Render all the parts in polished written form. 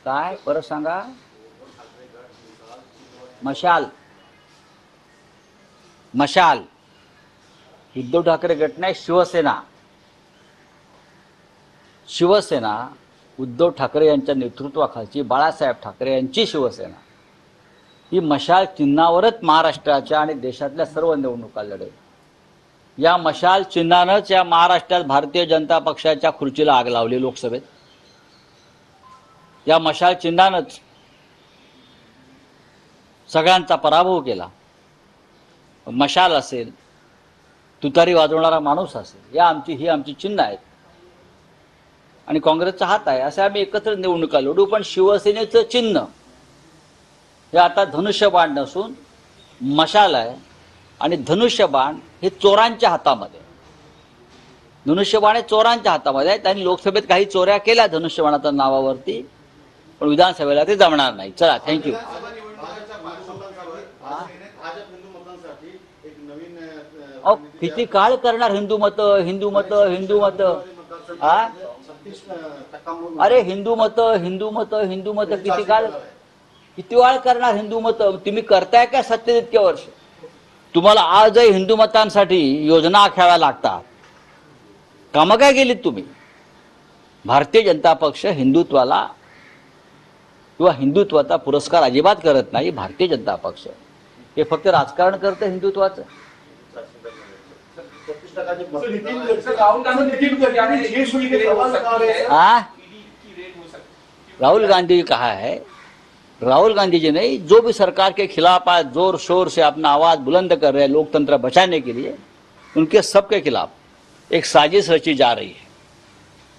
काय परत सांगा. मशाल मशाल उद्धव ठाकरे गट नाही, शिवसेना. शिवसेना उद्धव ठाकरे यांच्या नेतृत्वाखालची बाळासाहेब ठाकरे यांची शिवसेना ही मशाल चिन्हावरच महाराष्ट्राच्या आणि देशातल्या सर्व निवडणुका लढेल. या मशाल चिन्हानंच या महाराष्ट्रात भारतीय जनता पक्षाच्या खुर्चीला आग लावली लोकसभेत. या मशाल चिन्हानंच सगळ्यांचा पराभव केला. मशाल असेल, तुतारी वाजवणारा माणूस असेल, ही आमची चिन्ह आहेत आणि काँग्रेसचा हात आहे. असे आम्ही एकत्र निवडणुका लढू. पण शिवसेनेचं चिन्ह हे आता धनुष्यबाण नसून मशाल आहे आणि धनुष्यबाण हे चोरांच्या हातामध्ये. धनुष्यबाण हे चोरांच्या हातामध्ये आहे. त्यांनी लोकसभेत काही चोऱ्या केल्या धनुष्यबाणाच्या नावावरती, पण विधानसभेला ते जमणार नाही. चला, थँक्यू. अहो, किती काळ करणार हिंदू मत हिंदू मत हिंदू मत हा? अरे हिंदू मत किती वेळ करणार हिंदू मत? तुम्ही करताय का सत्तेत इतक्या वर्ष? तुम्हाला आजही हिंदू मतांसाठी योजना आखाव्या लागतात. कामं काय केलीत तुम्ही? भारतीय जनता पक्ष हिंदुत्वाला किंवा हिंदुत्वाचा पुरस्कार अजिबात करत नाही. भारतीय जनता पक्ष हे फक्त राजकारण करतं हिंदुत्वाचं. राहुल गांधी कहा है, राहुल गांधी जी नहीं, जो भी सरकार के खिलाफ आज जोर शोर से अपना आवाज बुलंद कर रहे हैं लोकतंत्र बचाने के लिए, उनके सबके खिलाफ एक साजिश रची जा रही है.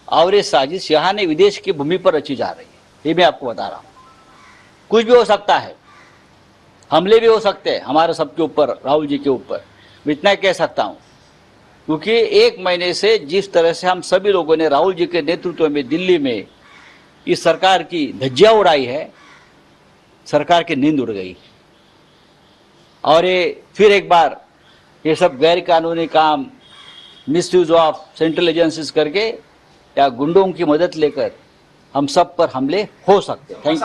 और ये साजिश यहाँ नहीं विदेश की भूमि पर रची जा रही है. ये मैं आपको बता रहा हूँ. कुछ भी हो सकता है, हमले भी हो सकते हैं हमारे सबके ऊपर, राहुल जी के ऊपर. मैं इतना कह सकता हूँ क्योंकि 1 महीने से जिस तरह से हम सभी लोगों ने राहुल जी के नेतृत्व में दिल्ली में इस सरकार की धज्जियां उड़ाई है, सरकार की नींद उड़ गई. और ये फिर एक बार ये सब गैर कानूनी काम, मिसयूज ऑफ सेंट्रल एजेंसीज करके या गुंडों की मदद लेकर हम सब पर हमले हो सकते हैं. Thank you.